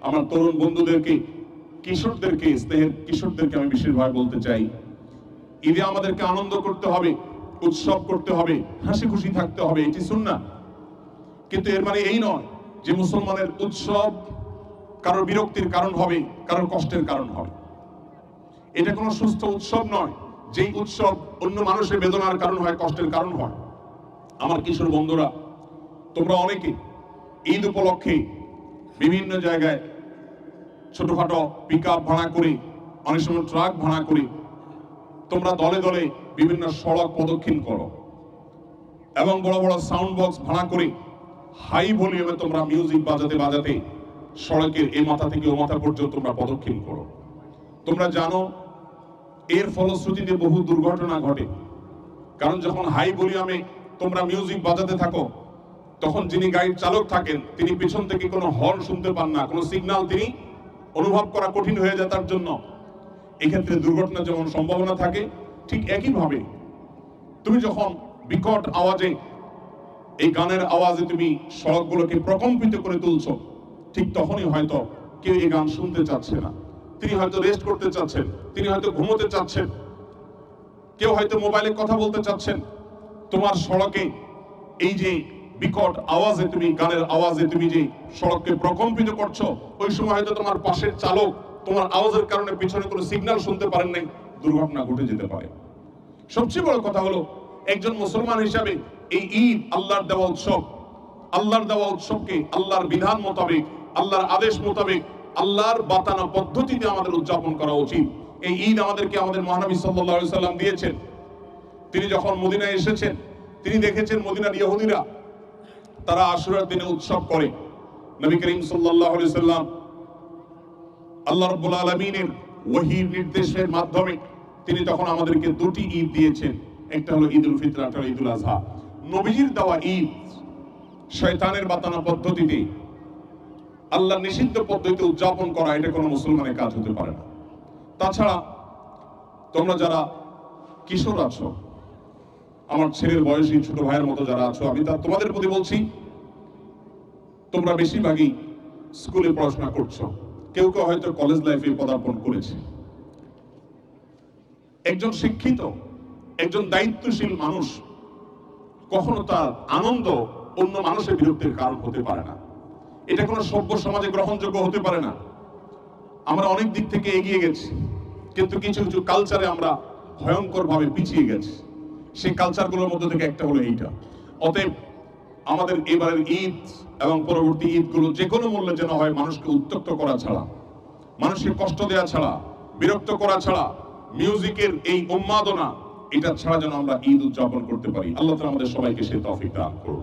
আমার তরুণ বন্ধুদেরকে, কিশোরদেরকে, স্নেহের কিশোরদেরকে আমি বিশেষভাবে বলতে চাই, ঈদে আমাদেরকে আনন্দ করতে হবে, উৎসব করতে হবে, হাসি খুশি থাকতে হবে, এটি সুন্নাহ। কিন্তু এর মানে এই নয় যে মুসলমানের উৎসব কারোর বিরক্তির কারণ হবে, কারোর কষ্টের কারণ হবে। এটা কোনো সুস্থ উৎসব নয় যেই উৎসব অন্য মানুষের বেদনার কারণ হয়, কষ্টের কারণ হয়। আমার কিশোর বন্ধুরা, তোমরা অনেকে ঈদ উপলক্ষে বিভিন্ন জায়গায় ছোটখাটো পিকআপ ভাড়া করে, অনেক সময় ট্রাক ভাড়া করে তোমরা দলে দলে বিভিন্ন সড়ক প্রদক্ষিণ করো এবং বড় বড় সাউন্ড বক্স ভাড়া করে হাই ভলিউমে তোমরা মিউজিক বাজাতে বাজাতে সড়কের এ মাথা থেকে ও মাথা পর্যন্ত তোমরা প্রদক্ষিণ করো। তোমরা জানো এর ফলশ্রুতিতে বহু দুর্ঘটনা ঘটে। কারণ যখন হাই ভলিউমে তোমরা মিউজিক বাজাতে থাকো, তখন যিনি গাড়ির চালক থাকেন তিনি পিছন থেকে কোনো হর্ন শুনতে পান না, কোনো সিগন্যাল তিনি অনুভব করা কঠিন হয়ে যায় তার জন্য। এক্ষেত্রে দুর্ঘটনার যেমন সম্ভাবনা থাকে, ঠিক একইভাবে তুমি যখন বিকট আওয়াজে, এই গানের আওয়াজে তুমি সড়কগুলোকে প্রকম্পিত করে তুলছো, ঠিক তখনই হয়তো কেউ এই গান শুনতে চাচ্ছে না, তিনি হয়তো রেস্ট করতে চাচ্ছেন, তিনি হয়তো ঘুমোতে চাচ্ছেন, কেউ হয়তো মোবাইলে কথা বলতে চাচ্ছেন। তোমার সড়কে এই যে বিকট আওয়াজে, তুমি গানের আওয়াজে তুমি যে সড়ককে প্রকম্পিত করছো, ওই সময় হয়তো তোমার পাশের চালক তোমার আওয়াজের কারণে পিছনে কোনো সিগন্যাল শুনতে পারেন নাই, দুর্ঘটনা ঘটে যেতে পারে। সবচেয়ে বড় কথা হলো, একজন মুসলমান হিসাবে এই ঈদ আল্লাহর দেওয়া উৎসব, আল্লাহর দেওয়া উৎসবকে আল্লাহর বিধান মোতাবেক, আল্লাহর আদেশ মোতাবেক, আল্লাহর বাতানো পদ্ধতিতে আমাদের উদযাপন করা উচিত। এই ঈদ আমাদেরকে আমাদের মহানবী সাল্লাল্লাহু আলাইহি সাল্লাম দিয়েছেন। তিনি যখন মদিনায় এসেছেন, তিনি দেখেছেন মদিনার ইহুদিরা তারা আশুরার দিনে উৎসব করে। নবী করিম সাল্লাল্লাহু আলাইহি সাল্লাম আল্লাহ রাব্বুল আলামিনের ওহীর নির্দেশের মাধ্যমে তিনি তখন আমাদেরকে দুটি ঈদ দিয়েছেন, একটা হলো ঈদুল ফিতর, একটা হলো ঈদুল আযহা। নবীজির দেওয়া ঈদ শয়তানের বাতানো পদ্ধতিতে, আল্লাহর নিষিদ্ধ পদ্ধতিতে উদযাপন করা, এটা কোনো মুসলমানের কাজ হতে পারে না। তাছাড়া তোমরা যারা কিশোর আছো, আমার ছেলের বয়সী ছোট ভাইয়ের মতো যারা আছো, আমি তোমাদের প্রতি বলছি, তোমরা বেশিরভাগই স্কুলে পড়াশোনা করছো, কেউ কেউ হয়তো কলেজ লাইফে পদার্পণ করেছে। একজন শিক্ষিত, একজন দায়িত্বশীল মানুষ কখনো তার আনন্দ অন্য মানুষের বিরক্তির কারণ হতে পারে না। এটা কোনো সভ্য সমাজে গ্রহণযোগ্য হতে পারে না। আমরা অনেক দিক থেকে এগিয়ে গেছি, কিন্তু কিছু কিছু কালচারে আমরা ভয়ঙ্কর ভাবে পিছিয়ে গেছি। সেই কালচারগুলোর মধ্যে থেকে একটা হলো এইটা। অতএব আমাদের এবারের ঈদ এবং পরবর্তী ঈদগুলো যে কোনো মূল্যে যেন হয় মানুষকে উত্ত্যক্ত করা ছাড়া, মানুষকে কষ্ট দেওয়া ছাড়া, বিরক্ত করা ছাড়া, মিউজিকের এই উন্মাদনা এটা ছাড়া যেন আমরা ঈদ উদযাপন করতে পারি। আল্লাহ তাআলা আমাদের সবাইকে সেই তৌফিক দান করুন।